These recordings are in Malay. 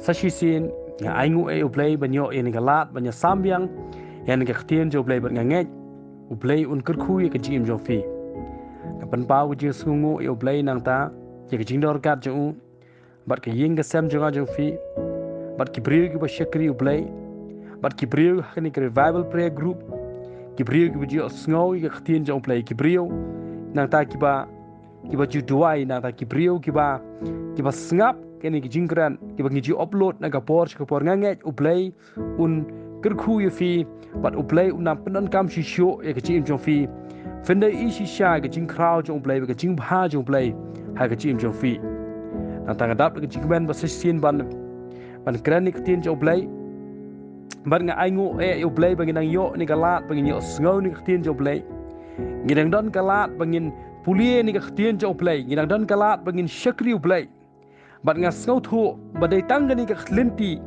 sasisin nga aingu ublay banyo yani galat banya sambyang yani ka ktien jo ublay bat ngangej ublay un kerku ya ka jim jo fi kapan pau je sungu ublay nang ta ya ka jingdor kat jo bat ka ying ka sem jo jo fi bat ki briu ki ba shakri ublay bat ki briu hani ka revival prayer group ki briu ki jo sngo ya ktien jo ublay ki briu nang ta ki ba ju duai nang ta ki briu ki ba sngap kini ki jingkran ki ba ngi upload na ka por ngangej ublay un kerku ya fi bat ublay unam penon kam shisho ya ka jim jo fi finde ishi sha ka jing krau jo ublay ka jing bha jo ublay ha ka jim jo fi nang ta gadap ka jing ben ba sesien ban kran ni ktien jo ublay ban nga aingu ublay ba ngi nang yo ni ka lat ba ngi yo sngo ni ktien jo ublay ngi nang don ka lat ba ngin pulie ni ka ktien jo ublay ngi nang don ka lat ba ngin shakri ublay bat nga sngo thu badai tangani ka khlinti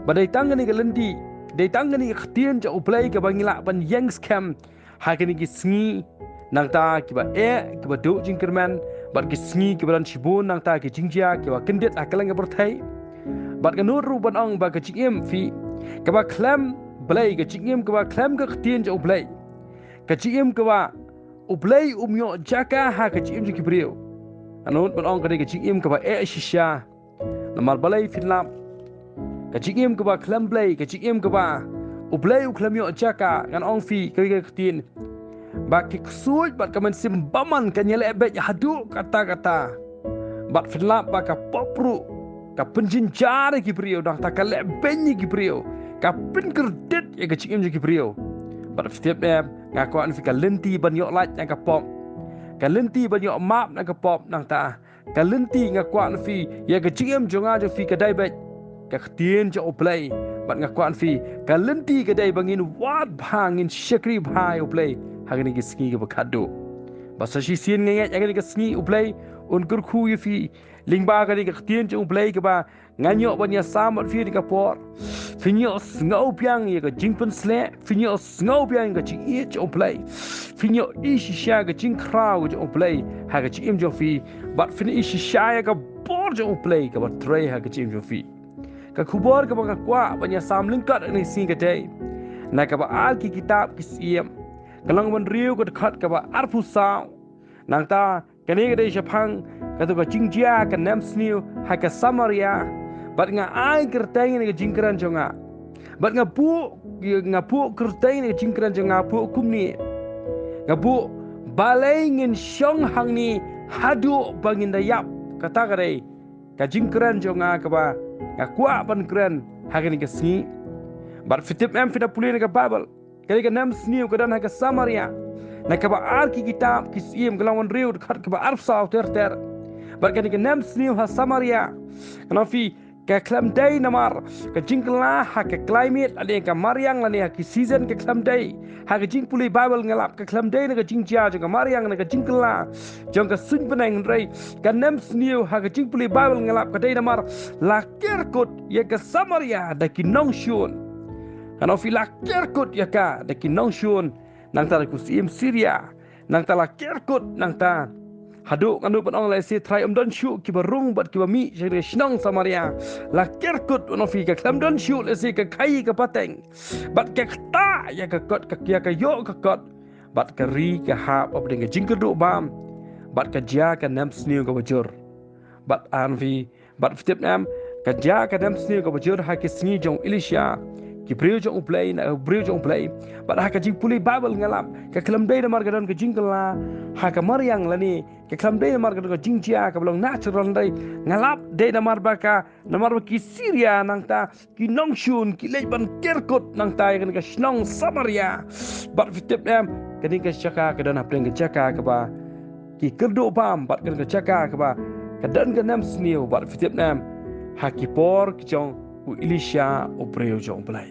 badai tangani ka lenti dai tangani ka ktien jo ublay ka bangila ban yang scam ha kini ki sngi nang ta ki ba ki ba do jingkerman bat ki sngi ki ban shibun nang ta ki jingjia ki ba kendet akalang ka berthai bat ka nur ru ban ong ba ka jingem fi ka ba klam blay ka jingem ka ba klam ka ktien jo ublay ka jingem ka ba ublay umyo jaka ha ka jingem jo ki brio anut ban ong ka ka jingem ka ba shisha namal balay finlam ka jingem ka ba klam blay ka jingem ka ba ublay uklam yo jaka ngan ong fi ka ktien ba ki ksuj bat ka men simbaman ka nyele bet hadu kata bat finlam ba ka popru ka penjinjar ki brio dah tak ka le benyi ki brio ka pen kerdet ya ka jingem jo ki brio bat setiap ngaku an fi ka lenti ban yo laj yang ka pom kalenti banyak map nak kepop nang ta kalenti ngakuan fi ya ke jingem jonga jo fi kedai bet ka ktien jo ublay bat ngakuan fi kalenti kedai bangin wat bangin shakri bhai ublay hagni ki ski ke bakado basa shi sien nge agni ke ski ublay un kurku yu fi lingba ka ka ktien jo ublay ke ba nganyo banya samat fi ka por finyo ngau piang ya ka jingpen sle finyo ngau piang ka jing e jo ublay finyo ishi sha ka jing krau jo ublay ha ka jing jo fi bat fin ishi sha ya ka por jo ublay ka bat tray ha ka jing jo fi ka khubor ka ba kwa banya sam lingkat ni sing ka dai na ka ba al ki kitab ki siem kalang ban riu ka khat ka ba arpu sao nang ta kani ka dai shapang ka to ka jingjia ka nam sniu ha ka samaria bat nga ai kerteng ni ka jingkran jonga bat nga pu kerteng ni jingkran jonga pu kumni nga pu balai ngin syong hang ni hadu bangin dayap kata ka dai ka jingkran jonga ka ba nga kwa ban kran ha ka ni ka sni bat fitip fita pulih ka babel kali ka nam sniu ka dan ha ka samaria na ka ba arki kitab kisim kalawan riu khat ka ba arsa ter bat ka ni ka nam sniu ha samaria kana fi ka klam day namar ka jingkla ha ka climate ade ka mariang lani ha ki season ka klam day ha ka jing puli bible ngalap ka klam day na ka jingjia jo ka mariang na ka jingkla jong ka sun penang rai ka nam sniu ha ka jing puli bible ngalap ka day namar la kerkut ya ka samaria da ki nong shun kana fi la kerkut ya ka da ki nong shun nang ta ku sim syria nang ta la kerkut nang ta haduk anu pan ong la si try don shu ki barung bat ki bami jere shnong samaria la kerkut no fi ka klam don shu la si ka kai ka pateng bat ka ta ya ka kot ka kia ka yo ka kot bat ka ri ka hap op dengan jingker do bam bat ka ja ka nam sniu ka bajur bat an fi bat fitip nam ka ja ka nam sniu ka bajur ha ki sni jong ilisha ki breu jong uplay na breu jong uplay bat ha ka jing puli bible ngalam ka klam dei na mar ka don ka jingkla ha ka mariang lani ka klam dei na mar ka don ka jingjia ka belong natural dei ngalap dei na mar ba ka na mar ki syria nang ta ki nong shun ki lej ban kerkut nang ta ka shnong samaria bat fitip nam ka ni ka chaka ka don ha preng ka chaka ka ba ki kerdo pam bat ka chaka ka ba ka dan ka nam sniu bat fitip nam ha ki por ki jong u ilisha o breu jong blai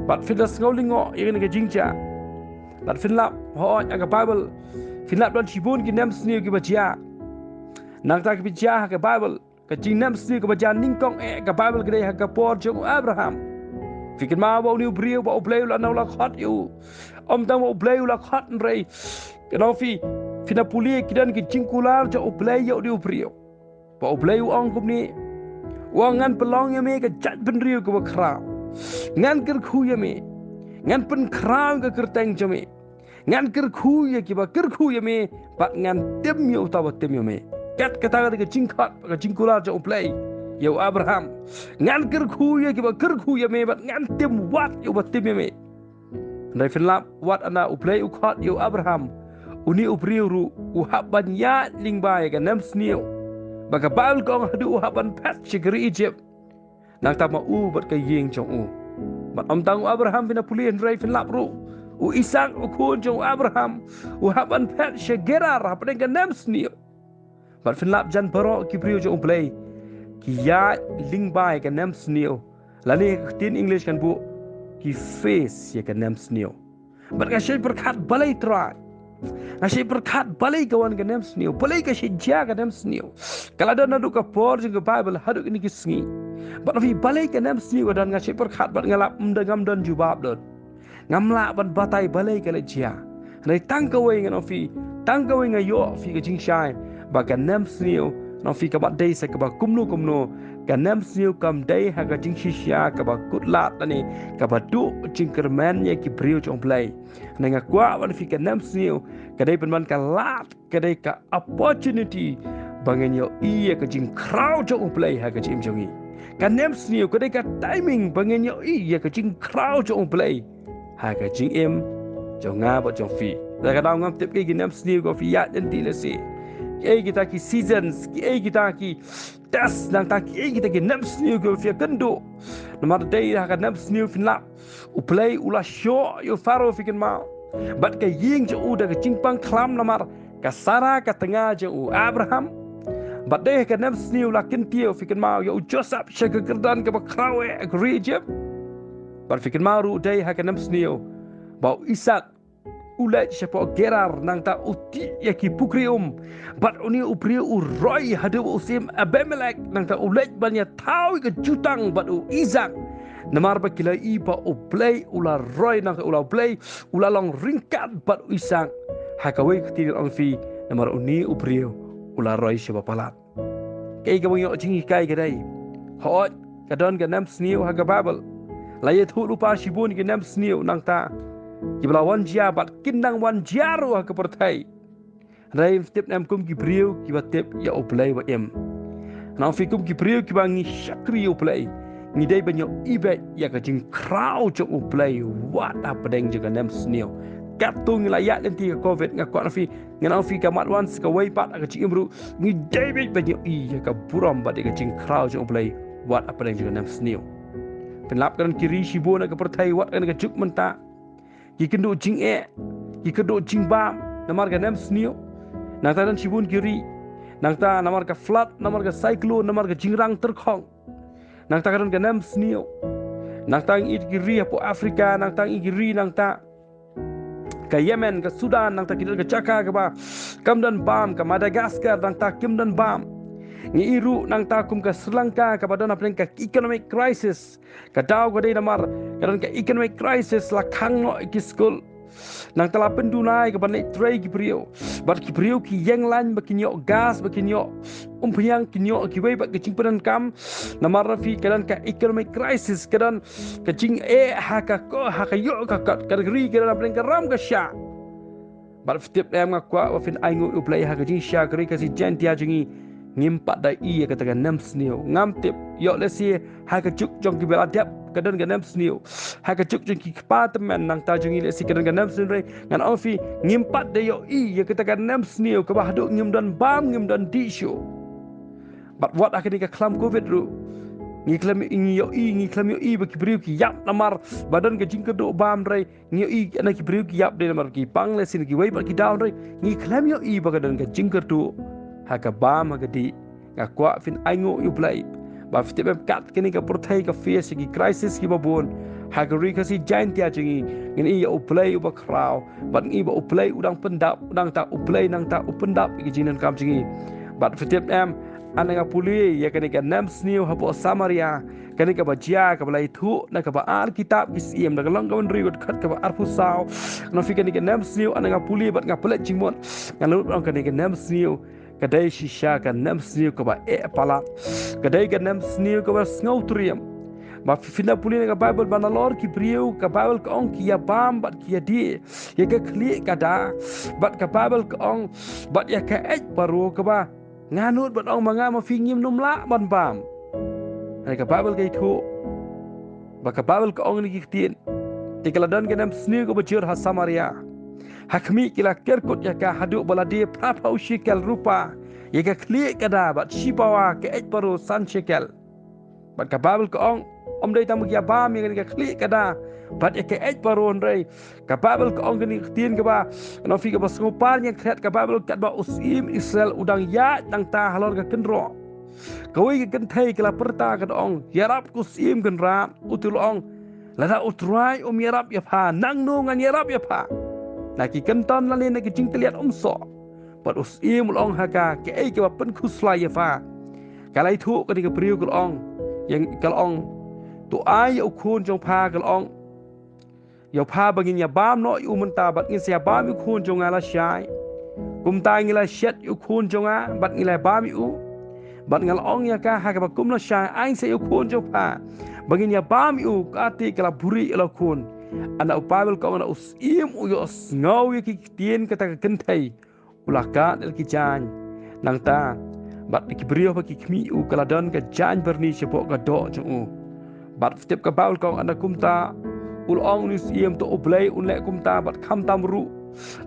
bat filas ngaulingo irin ka jingja bat finlap ho aga bible finlap don chibun ki nam sniu ki bajia nang ta ki bajia ka bible ka jing nam sniu ka bajia ningkong ka bible ka dei ha ka por jong abraham fikin ma bo ni breu bo bleu la na la khat yu om tang bo bleu la khat rei ka no fi fina puli ki dan ki jingkular jo bleu yo di breu bo bleu ong kum ni Wang ngan pelong ya me ka chat penriu ka bakrau. Ngan kerku ya me. Ngan pen krau ka kerteng jame. Ngan kerku ya ki ba kerku ya me pat ngan tem yo utawa tem yo me. Kat kata ka jingkat ka jingkula ja play. Yo Abraham. Ngan kerku ya ki ba kerku ya me pat ngan tem wat yo ba tem ya me. Ndai finlap wat ana uplay ukhat yo Abraham. Uni upriu ru uhaban ya lingbai ka nem snio. Baka baul kong hadu uhaban pat shigri Egypt. Nang tama u bat ka ying chong u. Bat om tang Abraham bina pulian rai finlap ru. U Isaac u kun chong Abraham. Uhaban pat shigerar hapan ka nem snio. Bat finlap jan paro ki priu chong uplay. Ki ya lingbai ka nem snio. Lani tin English kan bu. Ki face ya ka nem snio. Bat ka shay berkat balai try. Nasi berkat balai kawan ke nem snio, balai ke sejak ke nem snio. Kalau ada nadu ke por juga Bible haduk ini kisngi. But nafi balai ke nem snio dan nasi berkat bat ngalap mendengam dan jubab dan ngamlak bat batai balai ke lejia. Nai tangkawai nafi tangkawai ngayo fi ke jingshai baka nem snio nafi ke bat day se ke ba kumno ke nem snio kam day ha ke jingshisya ke ba kutlat tani ke ba du jingkerman ye ki brio chong play. Nanga kwa wan fi ke nem snio kadai penman ka lat kadai ka opportunity bangen yo iya ke jing crowd jong play ha ke jim jongi ka nem snio kadai ka timing bangen yo iya ke jing crowd jong play ha ke jing em jonga ba jong fi da ka daw ngam tip ke nem snio ko fi ya den ti le si ke kita ki seasons ke kita ki test nang ta ke kita ki nem snio ko fi kendo nomor day ha ka nem snio fin la u play ula show yo faro fi ken mau. Bat ka ying je u da ka jingpang klam lamar ka Sarah ka tengah je u Abraham. Bat deh ka nem sniu la kin tio fikin mau yo Joseph shaka kerdan ka bakrawe agree je. Bat fikin mau ru deh ha ka nem sniu. Bau Isaac ulat siapa gerar nang ta uti ya ki pukrium. Bat uni upri u roy hadu usim Abimelech nang ta ulat banyak tau ke jutang bat u Isaac. Namar ba kila iba o play ula roy nang ula play ula long ringkat bat Isaac hakawai ketir ang fi namar uni uprio ula roy siapa palat kay gawang yo jingi kay gadai hot kadon ga nam sniu ha ga babel laya thu lupa shibun ga nam sniu nang ta kibla wan jia bat kindang wan jaru ha ka pertai rai tip nam kum ki brio ki bat tip ya o play wa em nang fi kum ki brio ki bangi shakri o play ni dai banyo ibet ya ka jing crowd cho u play what apa deng juga nem snio katung layak nanti ke covid ngakwa nafi nganafi ka mat once ka way pat ka jing imru ni dai banyo i ya ka buram ba de ka jing crowd cho u play what apa deng juga nem snio penlap kan kiri shibona ka pertai what kan ka juk menta ki kendo jing ki kendo jing bam namar ka nem snio nang ta dan shibun kiri nang ta namar ka flood namar ka cyclone namar ka jingrang terkhong nang ta karon ganam snio nang tang igiri po Afrika nang tang igiri nang ta ka Yemen ka Sudan nang ta kidal ka Chaka ka ba kamdan bam ka Madagascar nang ta kimdan bam ngi iru nang ta kum ka Sri Lanka ka badana plen ka economic crisis ka daw ka dei namar karon ka economic crisis la khangno ki school nang tala pendunai ka banai tray ki brio bat ki brio ki yang lan ba kinyo gas ba kinyo umpiang kinyo ki wei ba ki cingpenan kam namar rafi kadan ka economic crisis kadan ka cing ha ka ko ha ka yo ka ri kadan plen ka ram ka sha bat fitip em nga kwa wa fin aingu u play ha ka jing sha kri ka si jan tia jingi ngimpat da i ka ta ka nam snio ngam tip yo le si ha ka juk jong ki bela dap kadan ganam snio ha ka juk jong ki department nang ta jungi le si kadan ganam snio ngan ofi ngimpat de yo i ya kita ganam snio ka bah do ngim dan bam ngim dan di show but what akan ka klam covid ru ngi klam yo i ba ki briu ki yap namar badan ka jing ka do bam rai ngi i ana ki briu ki yap de namar ki pang le sin ki wei ba ki down rai ngi klam yo i ba kadan ka jing ka do ha ka bam ha ka di ka kwa fin aingo you play ba fitip kat kini ka portai ka face ki crisis ki babon hagari ka si giant ya jingi ngin iya uplay uba kraw bat ngi ba uplay udang pendap udang ta uplay nang ta upendap ki jinan kam jingi bat fitip am ananga puli ya kani ka nam sniu hapo Samaria kani ka bajia ka balai thu na ka ba ar kitab ki siem na lang ka rigot khat ka ba ar pusau no fi kani ka nam sniu ananga puli bat nga pelet jingmon ngalut ang kani ka nam sniu kadai shisha ka nam sniu ka ba palat kadai ka nam sniu ka ba ngau triam ba fina pulin ka Bible bana lor ki priu ka Bible ka ong ki ya bam bat ki ya di ya ka kli ka da bat ka Bible ka ong bat ya ka ek paru ka ba nganut bat ong manga ma fingim num la ban bam ai ka Bible ka itu ba ka Bible ka ong ni ki tien tikaladan ka nam sniu ka ba jur ha Samaria hakmi kila kerkut ya ka hadu baladi prapau shikel rupa ya ka kli ka da bat shipawa ka ek paru san shikel bat ka Bible ka ong om dai tamu kia bam yang ka klik kada bat ya ka ej paron rai ka Bible ka ong ni tien ka ba no fi ka basngo par yang khat ka Bible ka ba usim Israel udang ya tang ta halor ka kenro kawai ka kan thai kala perta ka ong yarap ku sim kan ra utul ong lada utrai yarap ya pha nang no ngan yarap ya pha na ki kan ton la ne ki jing teliat so bat usim ong ha ka ej ka pen khusla ya pha kalai thu ka ni ka priu ka ong yang kal ong tu ai au khun jong pha kal ong yau pha bangin ya bam no u mun ta bat ngin sia bam u khun jong ala shai kum ta ngila shet u khun jong a bat ngila bam u bat ngal ong ya ka ha ka ba kum la shai ai se u khun jong pha bangin ya bam u ka ti kala buri ila khun ana u pabel ka ana us im u yo ngau ya ki tien ka ta kan thai ulaka el ki jan nang ta bat ki brio ba ki khmi u kala dan ka jan berni sepo ka do jong u bat step ka baul kong anda kumta ul ong ni siem to oblay unle kumta bat kham tamru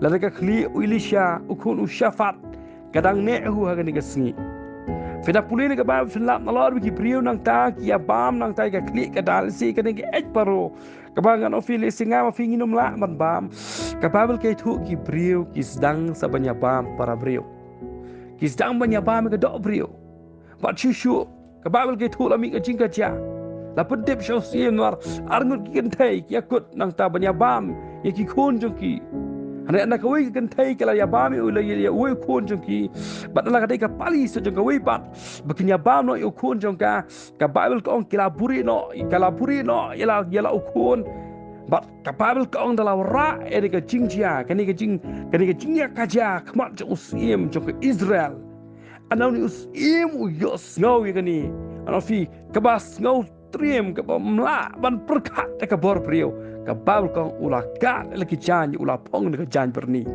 la ka khli Elisha ukun ushafat kadang ne hu ha ni gasngi fina pulin ka ba finla nalor ki priu nang ta ki bam nang ta ka khli ka dal si ka ni ej paro ka ba ngan ofili singa ma finginum la man bam ka babel ke thu ki priu ki sedang sabanya bam para priu ki sedang banya bam ka do priu bat shushu ka babel ke thu la mi ka jingka ja la pedip syo siem war arngut ki kentai ki akut nang ta banya bam ye ki khon jong ki ane na ka wi ki kentai kala ya bam u la ye wi khon jong ki bat la ka dai ka pali so jong ka wi bat bakin ya bam no yu khon jong ka Bible ka ong kila buri no yala u khon bat ka Bible ka ong dala ra e ka jingjia ka ni ka jingya ka ja kmat jong siem jong ka Israel anau ni siem u yos ngau ye ka ni anau fi ka bas ngau triam ka mla ban perkat ka bor priu ka Bible kong ula ka lagi jan ula pong ka jan berni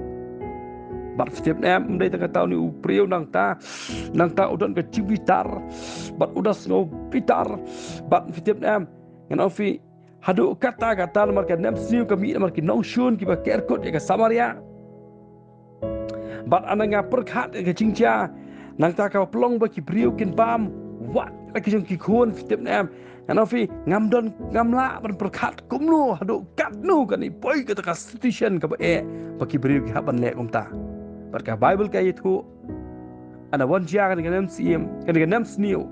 bat setiap nem dai ta tahu ni priu nang ta udon ka cibitar bat udas ngo pitar bat setiap nem ngan ofi hadu kata mar ka nem siu ka mi mar ki nong shun ki ba kerkot ka Samaria bat ananga perkat ka jingja nang ta ka plong ba ki priu kin bam wat lagi jong ki khon setiap nem Anofi ngamdon ngamla ban perkat kumnu hadu katnu kan ipoi ka station ka ba baki beriu ki haban le kumta barka Bible ka itu ana wan ja kan nam siem kan nam sniu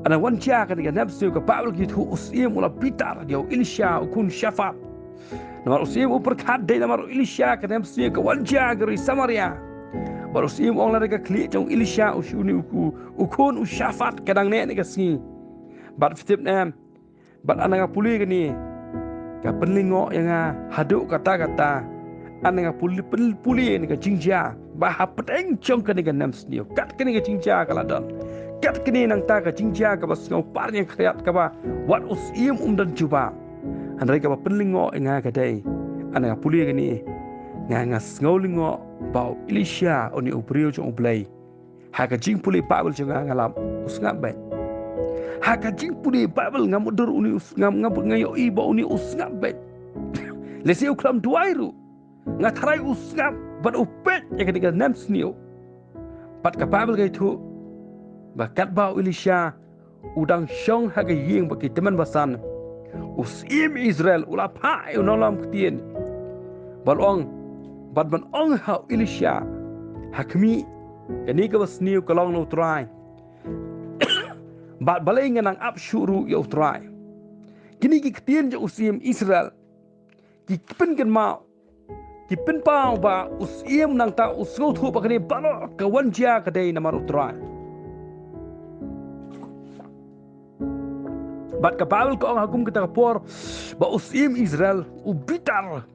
ana wan ja kan nam sniu ka Bible ki itu usiem ula pitar dia Elisha kun shafat namar usiem perkat dai namar Elisha kan nam sniu ka wan ja gari Samaria baru usiem ong la ka kli jong Elisha usuni ukun ushafat kadang ne ka sni bat fitip nem bat ananga puli gini ka penlingo yang hadu kata ananga puli ni ka jingja ba hapeteng chong ka ni ka nam snio kat ka ni ka jingja kala don kat ka ni nang ta ka jingja ka bas ngau par yang khayat ka ba wat usim dan juba andai ka ba penlingo yang ka dai ananga puli gini nga ngau lingo bau Elisha oni ubrio jong ublai ha ka jing puli Bible jong ngalam usngap bai haka jing pudi Bible ngamudur uni ngam ngayo iba uni usngap bet lesi uklam duairu ngatarai usngap bat upet ya ketika nam snio pat ka Bible ga itu bakat ba Elisha udang syong haga ying bagi teman basan usim Israel ula pa unolam ketien balong bat ban ong ha Elisha hakmi kani ka basnio kalong no try bat balai nganang ap syuru ya utrai kini ki ketien je usim Israel ki pen kan mau ki pen pau ba usim nang ta usngo thu ba kani balo ka wanja ka dei namar utrai bat ka Bible ko ang hagum kita por ba usim Israel ubitar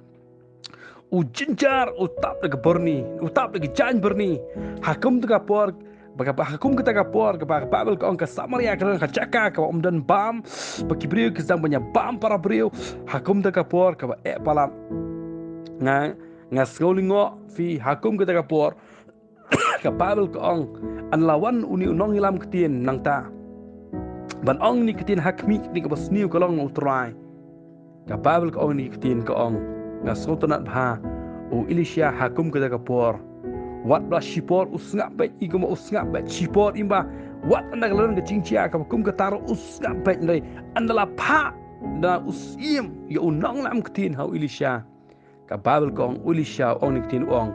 Ujinjar utap de berni, utap de jan berni. Hakum de kapor, hakum kita kapor, babel ka ong ka Samaria ka caka ka dan bam, bagi brio ke banyak bam para brio. Hakum de kapor ka pala nga skolingo fi hakum kita kapor ka babel ka ong an lawan uni unong ilam ketien nang ta. Ban ong ni ketien hakmi ni ka basniu ka long utrai. Ka babel ka ong ni ketien ka ong nga sultanat bha o Elisha hakum kita kapor wat bla shipor usngap bet igama usngap bet shipor imba wat anda kalaran ke cingcia ka hukum ka taro usngap bet ndai andala pha da usim ya unang lam ketin hau Elisha ka babel kong Elisha ong ni ketin ong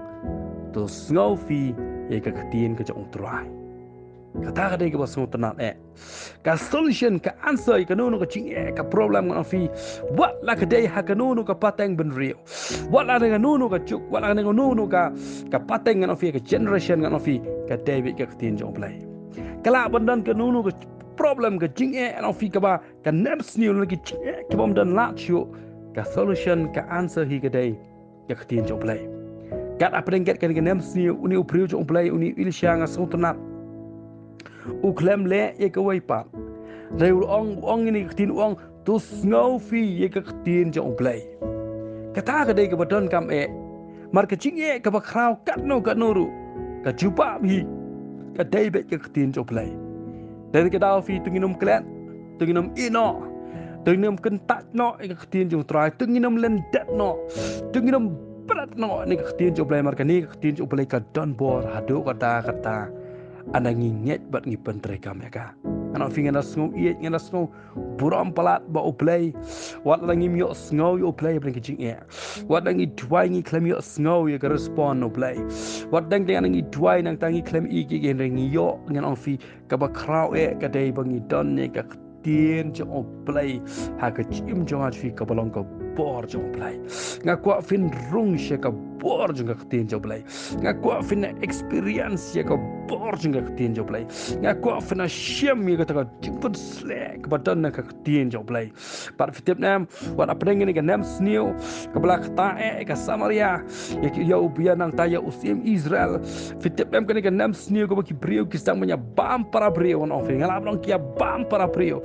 to sngow fi ya ka ketin ka jong trai kata ka dai ka basung tanat ka solution ka answer ka nono ka ching ka problem ka fi wat la ka dai ha ka nono ka pateng ben rio wat la ka nono ka chuk wat la ka nono ka pateng ka fi ka generation ka fi ka David ka tin jong play kala bandan ka nono ka problem ka ching ka fi ka ba ka nems new lagi ching ka bom dan la chu ka solution ka answer hi ka dai ka tin jong play kat apa dengan ka nems new uni uprio jong play uni Elisha nga sultanat uklem le ye ka waipa dai ong ni tin ong tu sngow fi ye ka tin jong play kata ka dai ka badon kam mar ka ching ka ba kraw kat no ru ka jupa mi ka dai be ka tin jong play dan ka daw fi tunginom klet tunginom ino tunginom kentat no ka tin jong trai tunginom lendet no tunginom berat no ni ka tin jong play mar ka ni ka tin jong play ka don bor hadu kata ana nginget bat ngipen trekam ya ka ana finga na sngo iet ngana sngo buram palat ba uplay wat langi mio sngo yo play bring kijing wat langi dwai ngi klem yo sngo yo ka respond no play wat dang dang ngi dwai nang tangi klem i gi gen ring yo ngan on fi ka ba kraw ka dei bangi don ne ka tien jo play ha ka chim jo ha fi ka balong ka bor jo play nga kwa fin rung she ka bor jo ka tien jo play nga kwa fin experience ye ka bor jo ka tien jo play nga kwa fin shem ye ka ta jipun slack ba dan ka tien jo play par fitip nam wat apeng ni ka nam snew ka bla ta ka Samaria ye ki yo bia nang ta ya usim Israel fitip nam ka ni ka nam snew ka ba ki brio ki sang manya bam para brio on ofing ngala blong kia bam para brio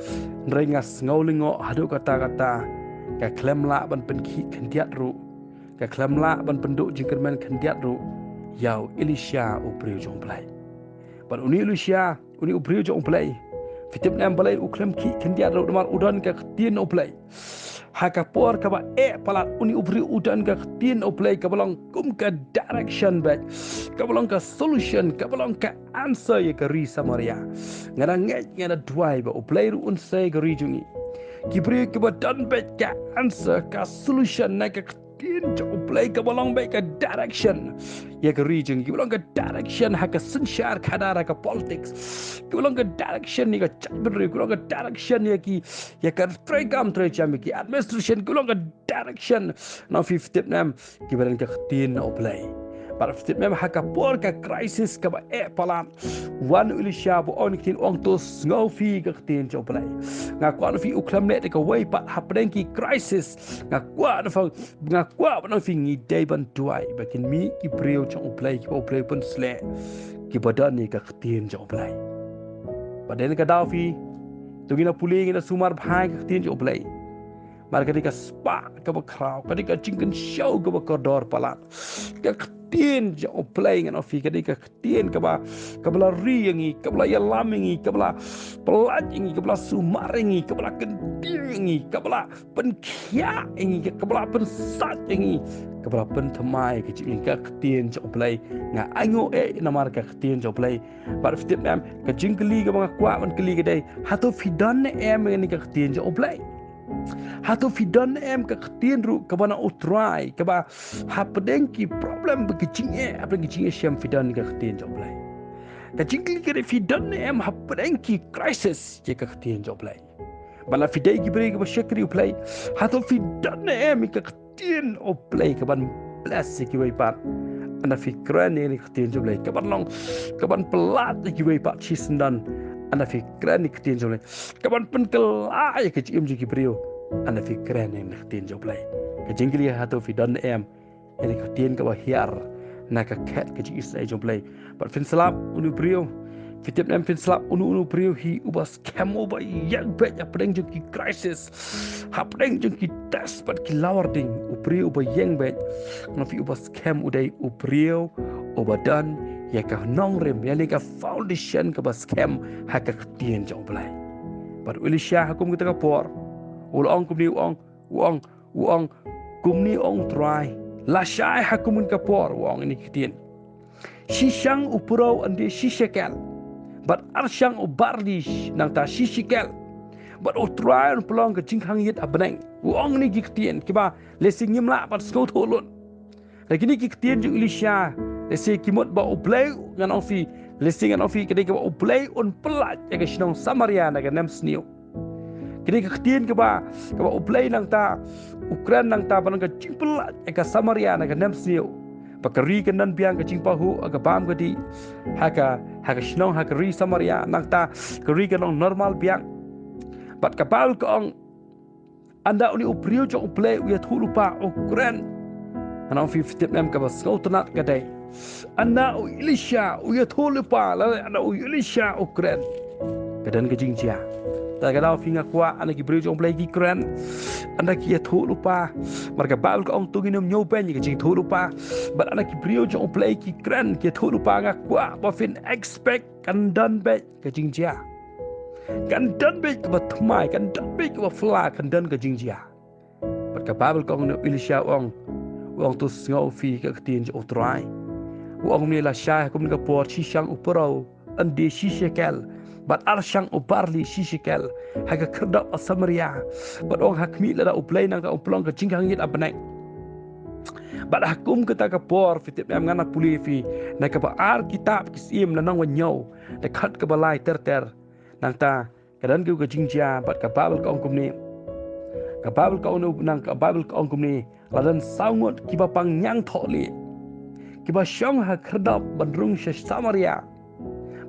rengas ngaulingo hadu kata-kata ka klemla ban penki kendiat ru ka klemla ban penduk jingkermen kendiat ru yau Elisha upriu jong play ban uni Elisha uni upriu jong play fitip nam balai uklem ki kendiat ru mar udan ka tien play haka por ka ba palat uni upriu udan ka tien play ka balong kum ka direction back ka balong ka solution ka balong ka answer ye ka ri Samaria ngana ngana duai ba play ru un sai ka ri jungi kibri ke badan baik ka answer ka solution na ka tin jo play ka balong baik ka direction ya ka region ki balong ka direction ha ka sinshar khadara ka politics ki balong ka direction ni ka chabri ki balong ka direction ya ka tregam trecham ki administration ki balong ka direction na 50 nam ki badan ka tin no play para fitip mem haka por ka crisis ka ba palam wan Elisha bo on kin ong to ngau fi ka tin jo play nga kwa no fi uklam le ka wai pat hapden ki crisis nga kwa no fi ngi day ban tuai ba kin mi ki preo jo play ki pun sle ki badan ni ka tin jo play baden ka daw fi tungina puling ina sumar bhai ka tin jo play mar ka spa ka ba kraw ka chicken show ka ba kodor palat ka tien jo playing and ofi kadika tien kaba kabla riengi kabla yalamingi kabla pelajingi kabla sumaringi kabla kentingi kabla penkia ingi kabla pensatingi kabla pentemai kecil ka tien jo play nga ango namar ka tien jo play par fitip nam ka jingli ka mga kwa man kli kadai hato fidan ni ka tien jo play hatu fidan ka ketien ru ka bana utrai ka ba hapdenki problem bekicing apa kicing syam fidan ka ketien joblai ka jingli ka fidan hapdenki crisis je ka ketien joblai bala fidai ki beri ka syakri play hatu fidan ka ketien oplay ka ban bless ki wai pat ana fikran ni ketien joblai ka ban long ka ban pelat ki wai pat chisendan ana fikran ni ketien joblai ka ban penkelai ka cim ki beri ana fikran yang naktin joblay ka jingli hatu fidan yang ketien ke bahiar nak ket ke Israel jom play but fin slap unu brio fitip nam fin slap unu brio hi ubas camo ba yang bet ya pedeng jengki crisis hapdeng jengki test but ki lawarding ubrio ba yang bet nafi ubas cam udai ubrio obadan ya ka nong rem ya ka foundation ke bas cam hak ketien jom play but Elisha hakum kita kapor ulong kumni uang kumni ong try la syai hakumun kapor wong ini ketien sishang upurau ande shishekel but arshang ubardish nang ta shishekel but utrai on pelong ke jingkhang yit abneng wong ni ketien kiba lesing nyimla pat skot holun lagi ni ketien jung Elisha lesi kimot ba uplay ngan ofi lesing ngan ofi kedai ba uplay on pelat ya ke sinong Samaria na nem sniu kini ketien kiba uplay nang ta Ukraine nang ta banang ka jingpelat ya ke Samaria na nem sniu pakari kenan biang ke jingpahu aga bam gadi haka sinong haka ri Samaria nang ta kari kenong normal biang bat kapal ke ong anda uni upriu jong uplay uya thulupa Ukraine anong 50 nem ka bas ngautanat kadai anda Elisha uya thulupa la anda Elisha Ukraine kadan ke jingjia ta kadau finga kwa anda ki briu jong uplay ki Ukraine anda ki ya thulupa marka bal ko ong tunginum nyoben ki jing thulupa but anda ki briu jong uplay ki Ukraine ki thulupa nga kwa ba fin expect kan dan be ke jingjia kan dan be ke batmai kan dan be ke fla kan dan ke jingjia marka bal ko ong Elisha ong tu ngau fi ke tin jo trai ong ni la sha kum ka por chi shang upro ande shi shekel bat arshang ubarli shi shekel haga kerda Samaria bat ong hakmi la uplay nang ka uplong ka jingkhang yit abneng bat hakum kita ka por fitip am ngana puli fi na ka ar kitab kisim na nang wanyo na khat ka balai ter nang ta kadan ku ka jingjia bat ka babel ka ong kumni ka babel ka ong nang ka babel ka ong kumni ladan sangot kiba pang nyang tholi kiba syong ha kherdap bandrung she Samaria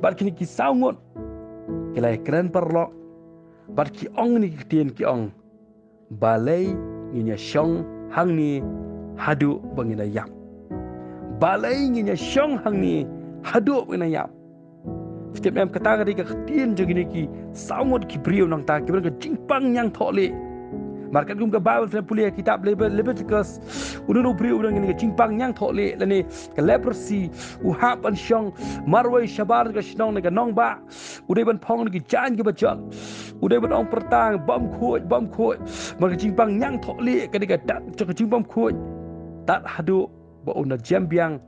bat kini ki sangot kilai keren perlo bat ki ong ni kitien ki ong balai nginya syong hang ni hadu bangina yap balai nginya syong hang ni hadu bangina yap setiap em kata ka kitien jogini ki sangot ki brio nang ta ki ke jingpang nyang tholi markat gum ka Bible fa pulia kitab Leviticus ununu brio unang ni jingpang nyang thole lani ka leprosy uhap an syong marwai shabar ka shnong ka nong ba udai ban phong ni jan ki bachal udai ban ong pertang bam khoi mar ka jingpang nyang thole ka dat ka jingpam khoi tat hadu ba una jambiang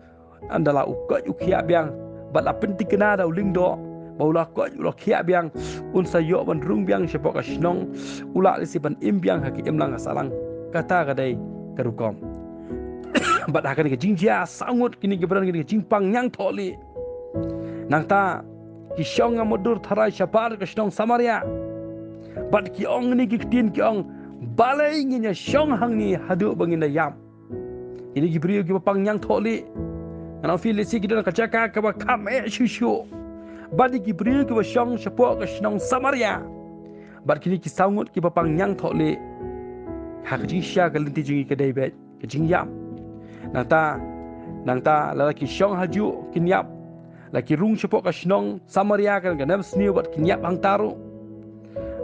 andala ukat ukhia biang bat la penting kena da uling do Baula ko ulah kia biang un sayo ban rung biang sepok asnong ulah lisi ban im biang haki imlang asalang kata kadai karukom bat hakan ke jingjia sangut kini gebran kini jingpang nyang tholi nang ta ki syong amodur tharai syapar ke snong Samaria bat ki ong ni ki tin ki ong balai nginya syong hang ni hadu bangina yam ini gibriu ki pang nyang tholi ana fi lisi ki dona kacaka ka ba kam shushu badi ki brio ki syong sepo ke snong Samaria bad kini ki sangut ki papang nyang thole hak jing sya ka linti jingi ke dai bet ke jing yam nang ta la ki syong haju kin yap la ki rung sepo ke snong Samaria kan nam sniu bad kin yap hang taru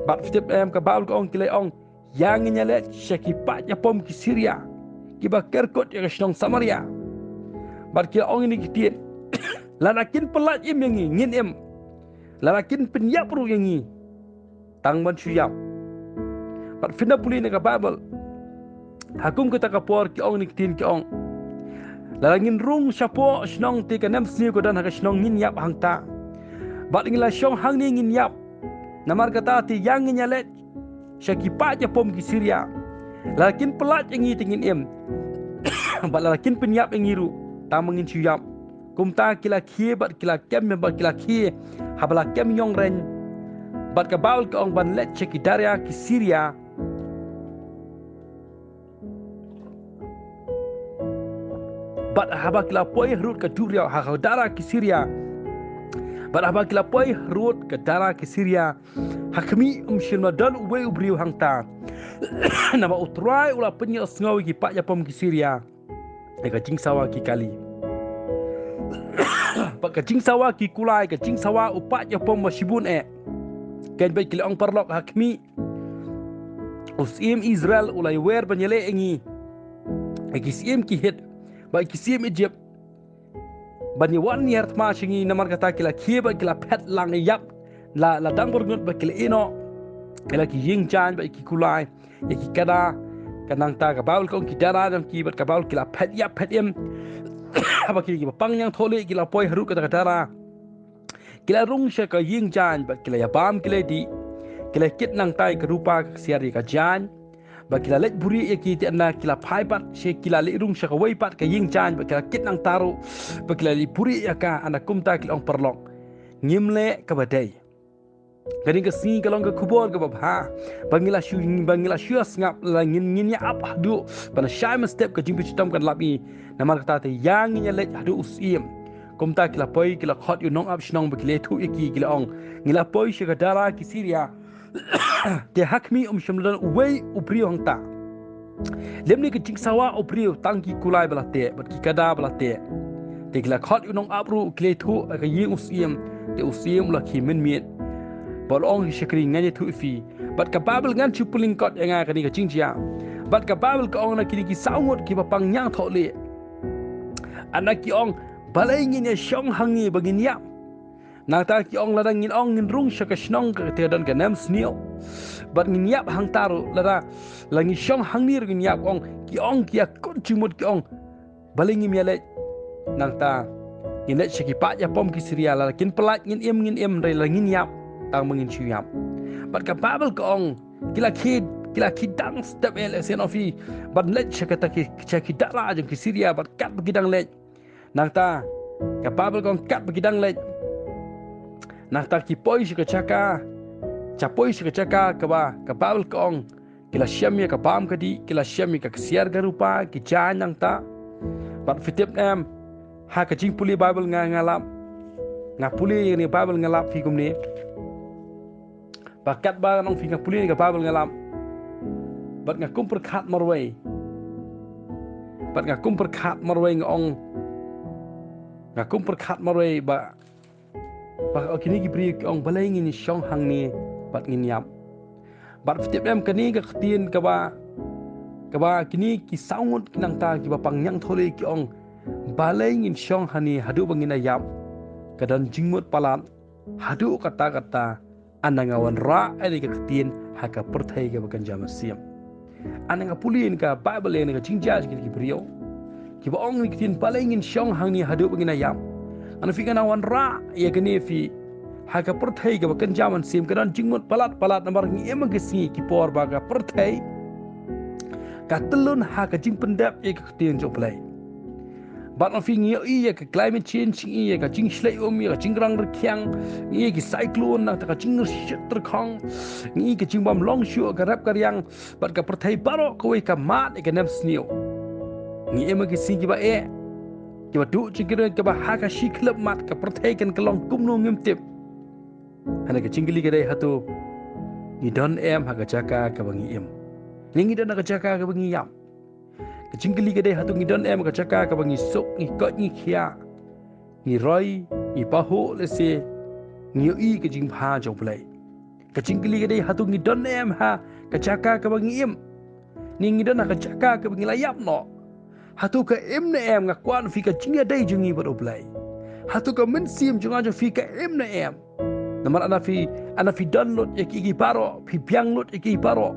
bad fitip em ka baul ko ong kilai ong yang nyalet syaki pa ya pom ki Syria ki ba kerkot ya ke snong Samaria bad ki ong ni ki tien lalakin pelat im yang ngin im lalakin penyap ru yang ngi tang ban suyap pat fina puli ne ka Bible hakum kita ka por ki ong ni tin ki ong lalangin rung syapo snong ti ka nam sni ko dan ha snong ngin yap hang ta bat ngila syong hang ni ngin yap namar kata ti yang nyalet syaki pa ja pom ki Syria lalakin pelat yang ngi tingin im bat lalakin penyap yang ngiru ta mangin suyap kumta kila kie bat kila kem bat kila kie habala kem yong ren bat ka baul ka ong ban let cheki daria ki Syria bat haba kila poi rut ka duria ha dara ki Syria bat haba kila poi rut ka dara ki Syria hakmi shilma dan uwe ubriu hangta nama utrai ula penya sngawi ki pa yapom ki Syria ka jing sawa ki kali ba ka jing sawa ki kulai ka jing sawa upat ya pom masibun ken ba ki ong parlok hakmi usim Israel ulai wer banyele engi ki sim ki hit ba ki sim Egypt bani wan yert ma shingi namar kata kila kiba kila pet lang yap la dang borgut ba kila ino kila ki ying chan ba ki kulai ya ki kada kanang ta ka baul ko ki dara dam ki bat ka baul kila pet yap pet em ba ki pang yang thole kila poi haru ka dara kila rung sha ka ying chan ba kila ya bam kila di kila kit nang tai ka rupa ka siari ka jan ba kila lek buri ya ki ti anna kila phai pat she kila le rung sha ka wai pat ka ying chan ba kila kit nang taru ba kila li buri ya ka ana kumta kila ong perlok ngimle ka badai kani ka si ka long ka kubor ka babha bangila shu ngap la ngin ya ap hadu bana shai ma step ka jimpi chitam kan labi namar kata te yang nya le hadu usim kumta kila poi kila khot yu nong ap shnong ba kila thu ki kila ong ngila poi she ka dara ki siria te hakmi shamlan uwei upri hongta lemni ke jing sawa upri tangki kulai balate bat ki kada balate te kila khot yu nong apru kile thu ka ying usim te usim la ki min miet bolong shakri ngani thu fi bat ka babel ngan chupuling kot nga kani ka jingja bat ka babel ka ong na kini ki saungot ki bapang nyang thole anak ki ong balai ngin ya shong hangi bagin ya nata ki ong ladang ngin ong ngin rung shaka shnong ka te dan ka nam snio bat ngin yap hang taru lada langi shong hangni ngin yap ong ki kon chimut ki ong balai ngim ya le nata ngin le shaki pa ya pom ki siria la kin pelat ngin em re la ngin yap tang mengin chuyap bat ka babel ka ong kila ki dang step el sen ofi bat let chakata ki chaki dala jeng ki siria bat kat begidang let nangta ka babel ka kat begidang let nangta ki poi ka chaka chapoi ka chaka ka ba ka babel ka ong kila syamya ka pam ka di kila syamya ka siar garupa ki chan nangta bat fitip em ha ka jing puli babel ngalap ngapuli ni babel ngalap fi kumni bakat ba nong fi ngapuli ka babel ngalap bat ngakum perkhat marway bat ngakum perkhat marway ngong ngakum perkhat marway ba kini ki pri ong balai ngin shong hang ni bat ngin yap bat fitip em kani ka khtien ka ba kini ki saungut kinang ta ki ba pangyang thole ki ong balai ngin shong hani hadu bangin ayap kadan jingmut palat hadu kata anangawan ra ani ka khtien haka perthai ka bakan jama siam ananga pulin ka bible ni ka jingja ki brio ki ba ong ni ktin palengin shong hangni hadu bangina yam ana fi kana wan ra ya kani fi haka perthai ka bakan jaman sim kadan jingmut palat namar ngi emang ke si ki por ba ka perthai ka telun haka jing pendap ya ka khtien jo play bat na fi ngi iya ka climate change iya ka jing shlai ya ka jing rang rkyang iya ki cyclone na ta ka jing shit terkhang ngi ka jing bam long shu ka rap karyang bat ka perthai baro ko ka mat ka nam snio ngi ema ki si ki ba ki ba du jing ka ba ha ka shi club mat ka perthai kan ka long kum no ngim tip hana ka jingli ka dai hatu ni don em ha ka jaka ka bangi em ngi don ka jaka ka bangi yam kecingkeli kedai hatu ngidon em ka caka ka bangi sok ngi kot ngi khia ngi roi ngi pahu lese ngi i ke jing pha jo play kecingkeli kedai hatu ngidon em ha ka caka ka bangi em ni ngidon ka caka ka bangi layap no hatu ka em na em nga kwan fi ka jinga dai jungi bro play hatu ka men sim junga jo fi ka em na em namar ana fi download ki paro fi piang lot ki paro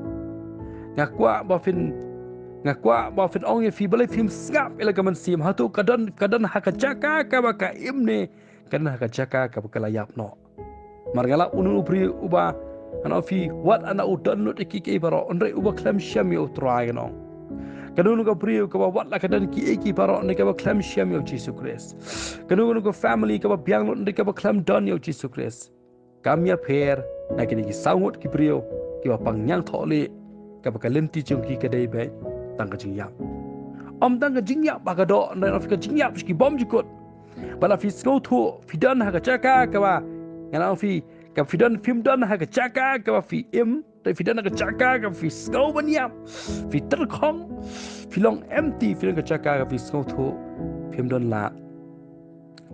nga kwa ba fin ong ye fi balai film ngap ela ka man sim hatu kadan haka caka ka ba ka imne kan haka caka ka ba layap no margala unun upri uba ana fi wat ana udan no ki baro onre uba klam sham yo try no kadunu ka pri ka ba wat la kadan ki baro ne ka ba klam sham yo Jesus Christ kadunu ka family ka ba biang no ne ka ba klam don yo Jesus Christ kamya pher na ki saungot ki priyo ki ba pangyang thole ka ba kalenti chung ki kadai ba tang ka jingyap tang ka jingyap ba ka do na ka jingyap ki bom jikot bala fi snow thu fi dan ha ka chaka ka ba ngana fi ka fi dan film dan ha ka chaka ka ba fi im แต่ฟิดันก็จักกากับฟิสโกบันยามฟิตร์คองฟิลองเอ็มตีฟิดันก็จักกากับฟิสโกทูฟิมดอนละ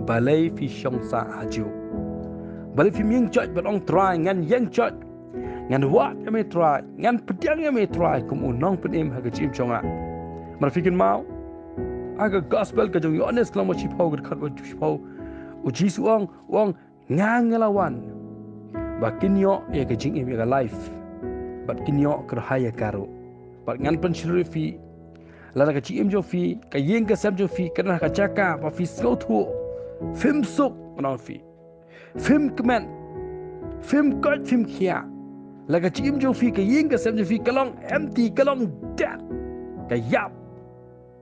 บาเลยฟิชงซาฮาจูบาเลยฟิมยังจอดบัดองตรายงั้นยังจอดงั้นวัดยังไม่ตรายงั้นประเดี๋ยวยังไม่ตรายคุมน้องเป็นเอ็มหากจิมจงอ่ะมันฟิกันมาagak gospel ka jong honest lang mo chipaw gud khat mo chipaw u jisu ang ngangalawan ba kinyo ya ka jing im ya life ba kinyo kar haya karo ba ngan pan shrifi la ka chi im jo fi ka yeng ka sam jo fi kana ka chaka ba fi so thu film suk na fi film kmen film kot film khia la ka chi im jo fi ka yeng ka sam jo fi kalong empty kalong dead ka yap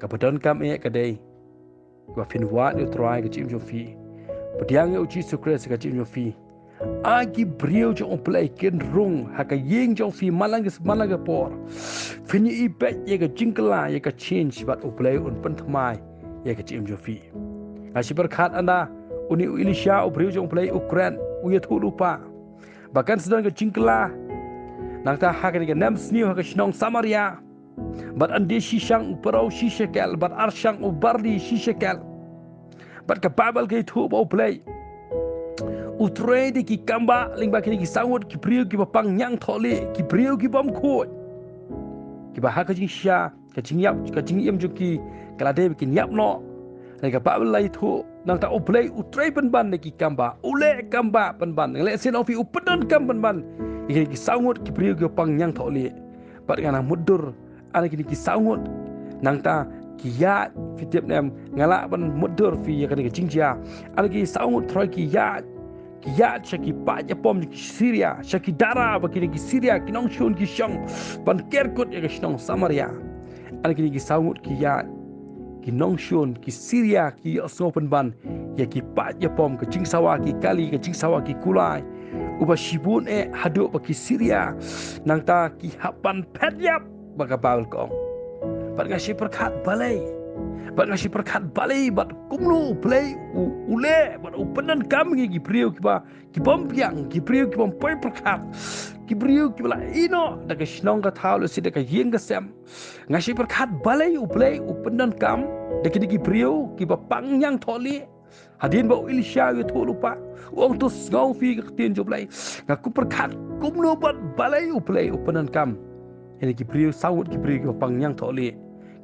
Kapadon kam e kadai wa fin wa ni try ka chim jo fi padiang u chi sukres ka chim jo fi agi brio jo play ken rung ha ka yeng jo fi malang por fin i pe ye ka jingla ye ka change bat u play un pan thmai ye ka chim jo fi a si bar khat anda uni u ilisha u brio jo play ukraine u ye thu lupa bahkan sedang ka jingla nang ta ha ka nam sniu ha ka shnong samaria bat ande shishang uparau shishakel bat arshang ubardi shishakel bat ka babal ke thu bo play utrede ki kamba lingba ki sangut ki priu ki bapang nyang thole ki priu ki bam khoi ki ba ha ka jing sha ka jing yap ka jing yem ju ki kala de ki nyap no le ka babal lai thu nang ta play utre ban ban ki kamba ule kamba ban ban le sen ofi upadan kam ban ban ki sangut ki priu ki bapang nyang thole bat ngana mudur ana kini kisangut nang ta kiya fitip nem ngala ban mudur fi ya kani jingjia ana ki sangut throy kiya chaki pa japom ki Syria chaki dara ba kini ki Syria kinong shun ki shong ban kerkut ya kinong Samaria ana kini kisangut kiya kinong shun ki Syria ki osopen ban ya ki pa japom ki jingsawa ki kali ki jingsawa ki kulai uba shibun hadu ba ki Syria nang ta ki hapan petyap baka bawal kong bat ngasih perkat balai bat kumlu play ule bat upenan kami ki priu ki bompiang ki priu ki bompoi perkat ki priu ki bala ino daga shnong ka thau le sida ka yeng ka sem ngasih perkat balai play upenan kam daga ki priu ki bapang yang tholi hadin ba ilisha yu thu lupa wong tu ngau fi ka tin jo play ngaku perkat kumlu bat balai play upenan kam ini ki priu sawut ki priu ki pang yang thole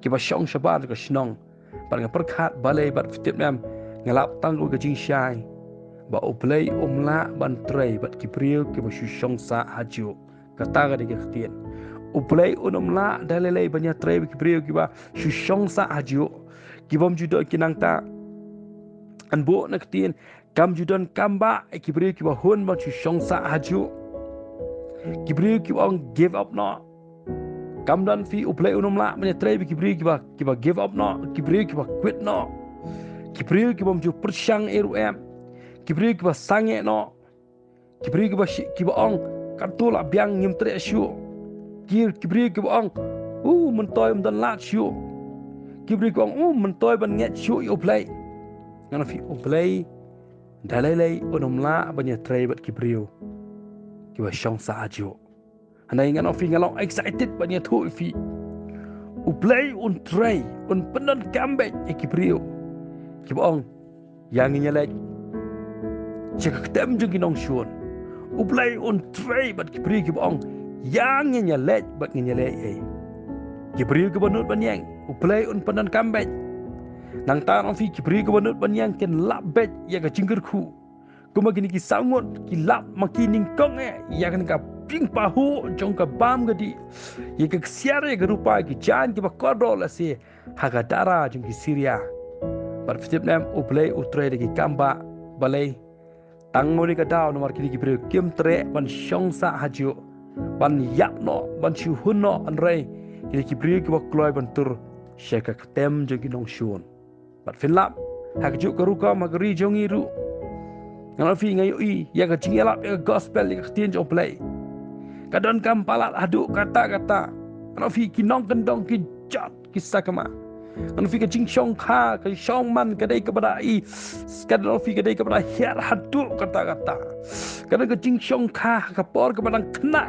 ki ba shong shabar ka shnong par nga perkhat balai bat fitip nam ngalap tang ka jing shai ba uplay umla ban tray bat ki priu ki ba shong sa haju kata ga de khitien uplay unumla dalele banya tray ki priu ki ba shong sa haju ki bom judo ki nang ta an bo na khitien kam judon kamba ki priu ki ba hun ba shong sa haju ki priu ki ong give up no kamdan fi uplay unumla manya tray ki bri ki ba give up no ki bri ki ba quit no ki bri ki bom ju persyang rum ki bri ki ba sange no ki bri ki ba ong katul abyang nyim tre shu ki bri ki ba ong mentoy mdan lat shu ki bri ki ong mentoy ban nget shu uplay ngana fi uplay dalai unumla banya tray bat ki bri ki ba shong sa ajo Hanai ngan ofi ngalong excited banyak tu fi. Uplay un tray un penon kambek ekibrio. Kibong yang nyalek. Cek tem jeng kinong shun. Uplay un tray bat kibrio kibong yang nyalek bat nyalek Kibrio kibanut banyang. Uplay un penon kambek. Nang tang ofi kibrio kibanut banyang ken labet ya ka jinggerku. Kuma kini ki sangut ki lap makining kong ya kan ka ping pahu jong ka bam gadi ye ka siare ga rupa ki jan ki ba kodol ase haga dara jong ki Syria par fitip nam uplay utre de ki kamba balai tang mo ni ka daw no mar ki pre kim tre ban shong sa haju ban yap no ban chu hun no an rei ki pre ki ba kloi ban tur sheka tem jong ki nong shun par finlap haga ju ka ruka magri jong iru ngal fi ngayu ya ka cingelap ya gospel ya ka tin jong play kadon kam palat aduk kata-kata. Kalau fi kinong kendong ki jat kisah kema. Anu fi ka jing syong kha ka syong man kadai kepada i kadang fi kadai kepada hiat hadu kata-kata kadang ka jing syong kha ka por kepada kena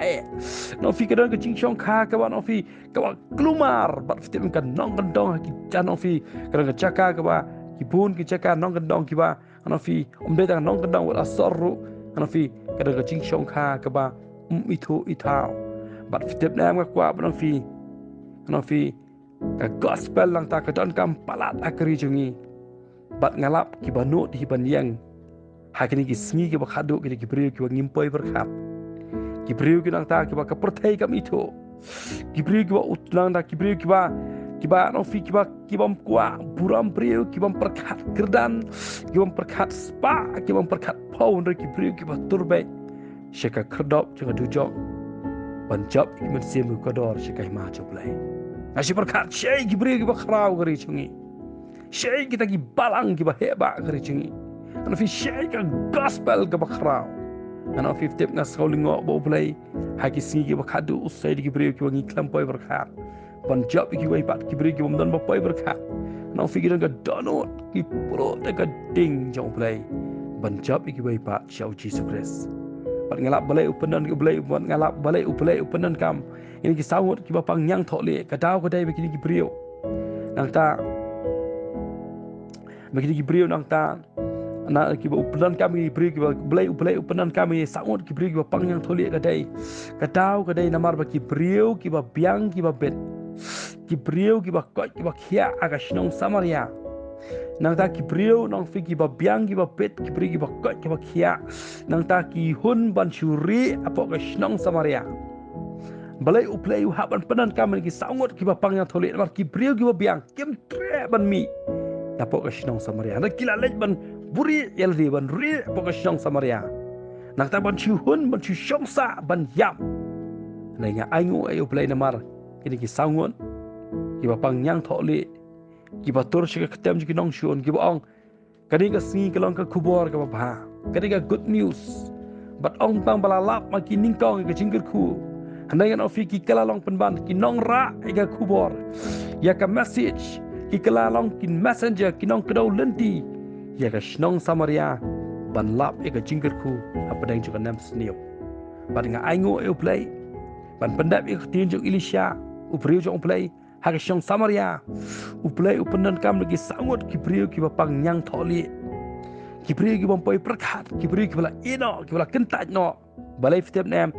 no fi kadang ka jing syong kha ka wan fi ka kelumar bat fi kan nong kendong ki jan fi kadang ka caka ka ba ki pun ki caka nong kendong ki ba anu fi de tang nong kendong wala sorru anu fi kadang ka jing syong kha ka ba itu itau bat fi nam ka kwa ban fi anu fi ka gospel lang ta ka don kam palat akri jungi bat ngalap ki banut hi ban yang hakini ki sngi ki ba khadu ki priu ki ba ngimpoi berkat ki priu ki nang ta ki ba ka perthai kam itu ki priu ki ba utlang ta ki priu ki ba no fi ki ba kwa buram priu ki ba perkat gerdan ki ba perkat spa ki ba perkat pau ki priu ki ba turbe shaka kerdop janga dujok ban job ki men sim ko dor shaka ma joblai Asyik berkat syai Jibril kita kerau kari cungi. Syai kita ki balang kita hebat kari cungi. Anu fi syai ka gospel kita kerau. Anu fi tip ngas kau lingok bau play. Haki singi kita kadu usai di Jibril kita ngi kelampoi berkat. Panjab kita ipat Jibril kita mendan bapai berkat. Anu fi kita ka donut ki pro te ka ding jauh play. Panjab kita ipat syau Jesus Christ. Pat ngalap balai upenan ki balai buat ngalap balai upenan kam. Ini ki sawut ki bapang nyang thok le kadau kadai begini ki brio nang ta begini ki brio nang ta na ki upenan kami brio ki balai upenan kami sawut ki brio ki bapang nyang thok le kadau kadai namar baki brio ki ba biang ki ba bet ki brio ki ba kot ki ba khia aga shnong samaria nang ta ki brio nang fi ki ba biang ki ba bet ki brio ki ba kot ki ba khia nang ta ki hun ban syuri apa ka shnong samaria balai uplay haban penan kami ki sangot ki bapang yang tholik mar ki brio ki biang kem tre ban mi tapo ka shnong samaria na kila lej ban buri yel di ban ri po ka shnong samaria nak ta ban chu hun ban chu shong sa ban yam na nga aingu ay uplay na mar kini ki sangot ki bapang yang tholik ki batur shi ka tem ki nong shon ki baong kani ka singi ka long ka kubor ka ba kani ka good news bat ong tang balalap ma ki ningkong ka jingger ku Handai kan ofi ki kelalong penban ki nong ra ega kubor ya ka message ki kelalong ki messenger ki nong kedau lenti ya ka shnong samaria ban lap ega jingger ku apa dang juga nam sniop ban nga aingo e play ban pendap e tin jong Elisha upriu jong play ha ka shnong samaria uplay upenan kam lagi sangut ki priu ki bapang nyang tholi ki priu ki bompoi perkat ki priu ki bala ino ki bala kentaj no balai fitep nam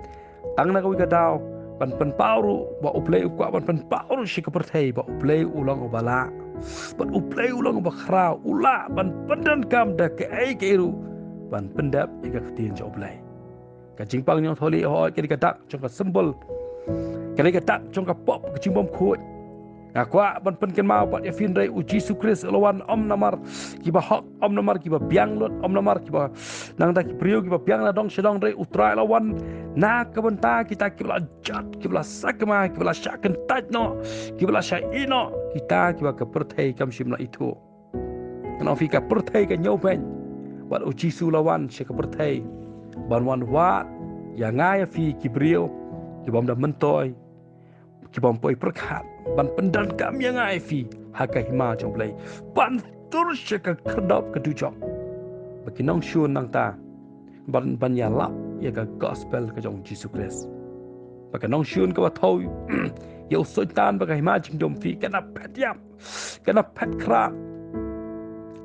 tang na kawi kadau ban pen pauru ba uplay ukwa ban pen pauru shi ka perthai ba uplay ulang ubala ban uplay ulang ba khra ula ban pendan kam da ke ai ke ru ban pendap ika ktin jo uplay ka jingpang nyong tholi ho ke ka tak chong ka sembol ke ka tak chong ka pop ka jingbom khoi Ngakwa ban pen ken mau pat ya fin rai uji sukris lawan om namar kiba hok om namar kiba biang lot om namar kiba nang ta kipriu kiba biang la dong sedong rai utrai lawan na kabenta kita kibla jat kibla sakma kibla syaken taj no kibla syaino kita kiba ka perthai kam simla itu kana fi ka perthai ka nyoben wat uji su lawan se ka perthai ban wan wat ya ngai fi kibriu kibam da mentoi kibam poi perkat ban pendan kami yang aifi hakai hima jong play ban tur syaka kedap kedujok bagi nong syun nang ta ban ya lap ya ka gospel ka jong Jesus Christ bagi nong syun ka thoi ya usoi tan bagi hima jing dom fi kana pet yam kana pet kra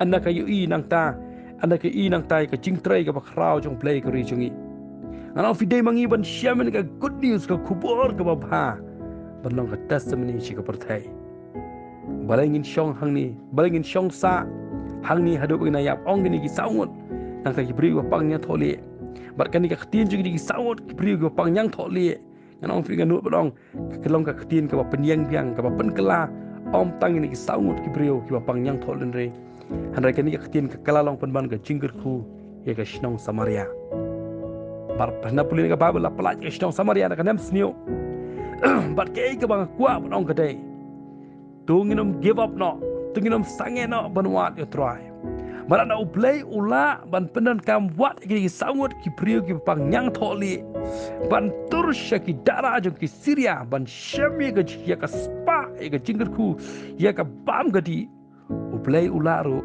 anda ka yu nang ta anda ka nang tai ka jing trai ka ba khrau jong play ka ri jungi ana fi dei mangi ban shamen ka good news ka kubur ka ba bha Berlong ke testimoni jika pertai. Balengin syong hang ni, balengin syong sa hang ni hadap ina yap ong ni gisaungut. Nang ta kibri wa pang nya thole. Barkan ni ka ktin juga di gisaungut kibri wa pang yang thole. Ngan ong fi nganut balong kelong ka ktin ka penyang biang ka penkela om tang ni gisaungut kibri wa pang yang thole re. Han kan ni ka ktin ka kalalong penban ka jingger ku ya ka shnong Samaria. Bar pernah pulin ka babel la pelaj ka shnong Samaria ka nam snio. But kay ka bang kuwa banong kaday tunginom give up no tunginom sange no banwat yo try bara na uplay ula ban pendan kam wat ki sangut ki priyo ki pang nyang tholi ban tur syaki dara jong ki Syria ban syami ka jiya ka spa ega jingkat ku ya ka bam gadi uplay ularu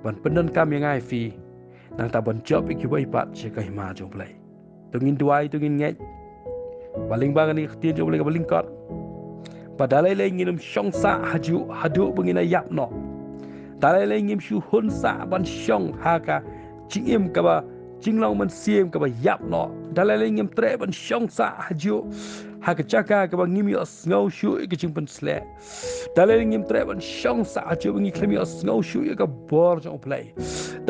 ban pendan kam yang ai fi nang ta ban job iki wai pat che ka hima jong play tungin duai tungin ngai baling bangan ni khtian jong play ka baling kot padalai lai nginum shong sa hadu bengina yap no dalai lai ngim shu hun sa ban shong ha ka chingim ka ba jinglong man siem ka ba yap no dalai lai ngim tre ban shong sa haju ha ka chaka ka ba ngim yo ngau shu ka ching pan sle dalai lai ngim tre ban shong sa haju ngi klemi yo ngau shu ka bor jong play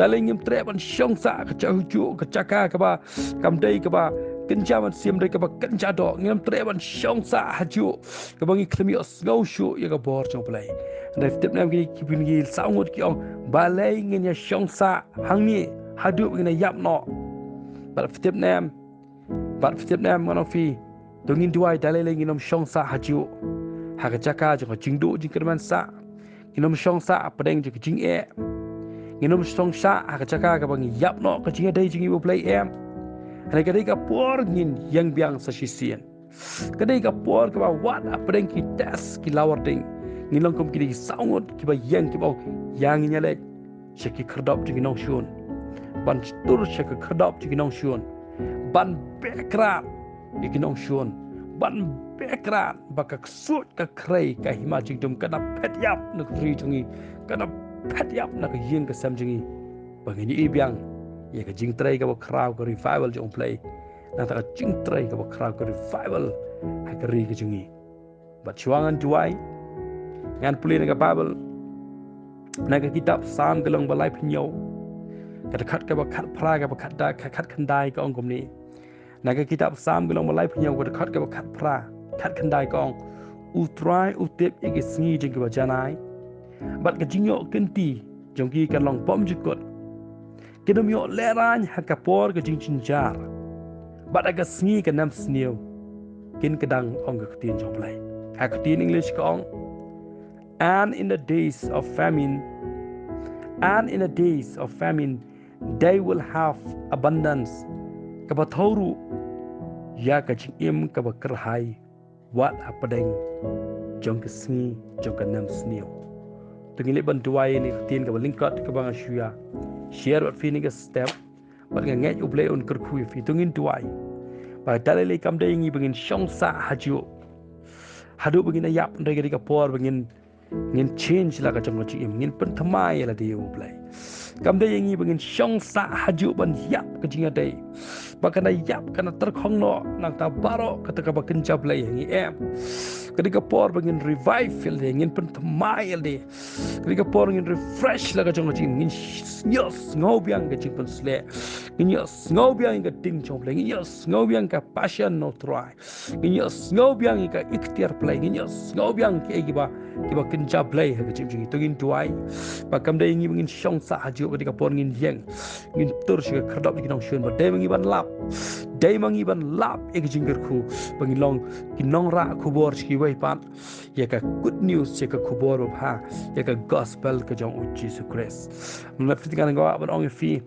dalai ngim tre ban shong sa ka chu ka chaka ka ba kam dei ka ba kenja man siem dei ka ba kenja do ngim tre ban shong sa haju ka ba ngi klemi yo ngau shu ka bor jong play Dari setiap nam ki pinggil sangut ki ong balai ngin ya shong sa hang ni hadu ngina yap no bat setiap nam ngono fi dongin duai dalai le nginom shong sa haju ha ka chaka jo jingdu jingkerman sa nginom shong sa pedeng jo jing e nginom shong sa ha ka chaka ka bang yap no ka jing dai jing ibu play em ana ka dai ka por ngin yang biang sa sisien ka dai ka por ka ba wat pedeng ki tes ki lawar ding ngilong kom kini saungot kiba yang kiba yang nyale sheki khardap jing nong shun ban tur sheki khardap jing nong shun ban bekra jing nong shun ban bekra baka sut ka krei ka hima jing dum kana pet yap nak ri jungi kana pet yap nak yin ka sam jingi bangini ibiang ye ka jing trai ka ba kraw ka revival jong play na ta jing trai ka ba kraw ka revival ha ka ri ka jungi bat chuangan duai ngan pulih naga Bible naga kitab Psalm gelong balai penyau kata khat ka bakhat phra ka bakhat da khat khandai ka ong komni naga kitab Psalm gelong balai penyau kata khat ka bakhat phra khat khandai ka ong utrai utip igi sngi jing ka janai bat ka jingyo kenti jongki kan long pom jikot kedom yo lerany hakapor ka jing chinjar bat aga sngi ka nam sneu kin kedang ong ka tin jong play hakutin English ka ong And in the days of famine, they will have abundance. Kabathoru ya kachim kabakerhai wat apadeng jong kesni jong kanam snio. Tengili bantuai ni tin kabalingkat kabang asyua. Share what feeling a step. But nganget ublay on kerkui fi tungin tuai. Ba dalile kam dai ngi bengin shongsa haju. Hadu bengin ayap ndai ka por bengin ngin change la ka chong chi im ngin pen thamai la dia ublay kam dai ngi bengin shong sa haju ban yap ka jinga dai bakana yap kana terkhong no nang ta baro ka ta ka bakin jablay ngi em ketika por bengin revive fil de ngin pen thamai de ketika por ngin refresh la ka chong chi ngin nyos ngau biang ka ching pen sle nyos ngau biang ka ting chong play nyos ngau biang ka passion no try nyos ngau biang ka ikhtiar play nyos ngau biang ke kiba kenja play ha kecim jingi tungin tuai pakam dai ngi mengin shong sa haju ketika por ngin yang ngin tur shi khardap di kinong shun ba dai mangi ban lap e jingger khu bangilong kinong ra khubor chi wai pat ya ka good news ya ka khubor ha ya ka gospel ka jong Jesus Christ mna fitingan ngawa ban ong fi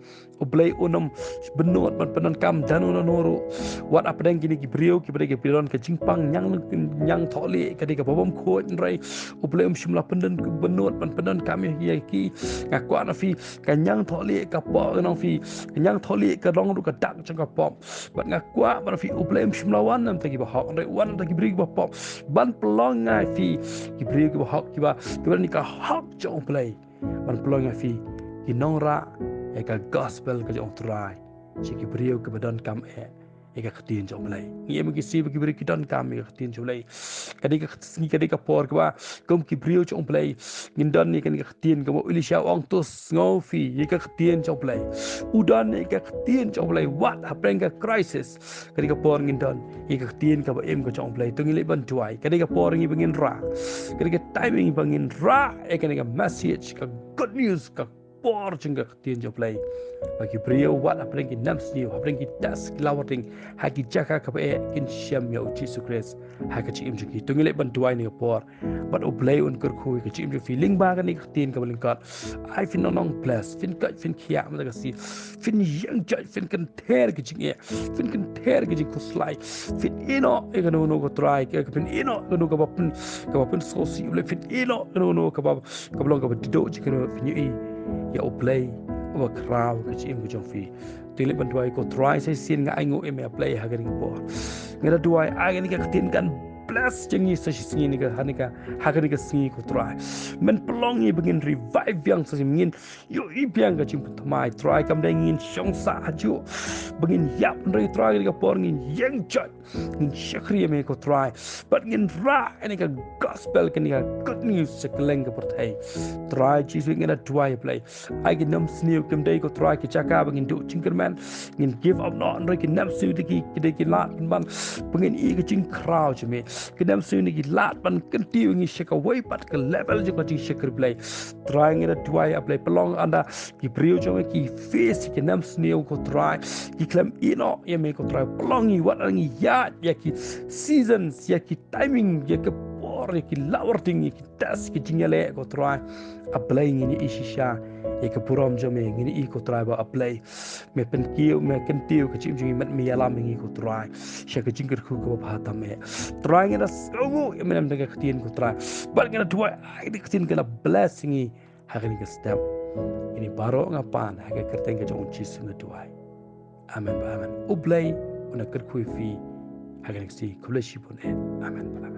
ublay unum benut ban penan kam danu noru wat apa dang kini ki brio ki bre ki piron ka jingpang nyang tholi ka di ka bobom khoi rai ublay shimla pendan benut ban penan kam ya ki ngakwa na fi ka nyang tholi ka po nong fi nyang tholi ka dong ru ka dak chang ka pom bat ngakwa ban fi ublay shimla wan nam ta ki ba hok rai wan ta ki bri ba pom ban pelong ngai fi ki bri ki ba hok ki ba ni ka hok chong play ban pelong ngai fi ki nong ra eka gospel ka jong trai chiki brio ke badan kam eka khatin jong lai ngi em ki si ki bri ki don kam eka khatin jong lai kadika por ka kom ki brio jong play ngin don ni kan khatin ka mo ilisha ong tos ngau fi eka khatin jong play udan eka khatin jong play wat hapeng ka crisis kadika por ngin don eka khatin ka ba em ka jong play tungi le ban tuai kadika por ngi bangin ra kadika timing bangin ra eka ni ka message ka good news ka por jengga ketien jo play bagi brio wat apring ki nam sniu apring ki das lawarding haki jaka ka be kin syam ya uci sukres haka chi im jiki tungile ban duai ni por but oblay un kur khu ki chi im feeling ba kan ni ketien ka belingkat I fin nong plus fin ka fin kia ma ka si fin yang ja fin kan ter ki jinge fin kan ter ki jing ko slide fit ino e kan no ko try ke fin ino kan no ka bapun so si le fit ino kan no ka ba ka belong ka dido ji kan fin i ya oblay wa kraw ka chi im ko jong fi tili ban duai ko try sai sin nga aingo e me play ha garing po ngara duai a ni ka tin kan plus jengi sa singi ni ka hanika ha ka ni ka singi ko try men pelong ni begin revive yang sa mingin yo i piang ka chim mai try kam dai ngin shong sa haju begin yap ndai try ka por ngin yang chat ngin shakri me ko try but ngin ra ni ka gospel ka ni ka good news sa keleng ka pertai try chi swing ngina duai play ai ki nam sniu kam dai ko try ki chaka begin du chingkerman ngin give up no ndai ki nam su ki ki lat ban begin i ka ching crowd chi me kedam su ni lat ban kentiu ngi shaka way pat ke level je ko ti shakar play try ngi da tuai play pelong anda ki brio jo ki face ki nam sneu ko try ki klem ino ye me ko try pelong ngi wat ngi ya ki seasons ya ki timing ya ke por ya ki lawarding ki tas ki jingale ko try apply ngi ishisha ya ke purom jo me ngi i ko try ba apply me pen kiu me kentiu ke chim jingi mat mi alam ngi ko try shaka jingker ku ko ba ta me try ngi da songu ya me nam da ketien ko try bal ngi da tuai ai di ketien kala blessing i hakani ke step ini baro ngapan haga kerteng ke jong chi sunga tuai amen ba amen ublay una ker ku fi hakani si kuleshi pun amen ba amen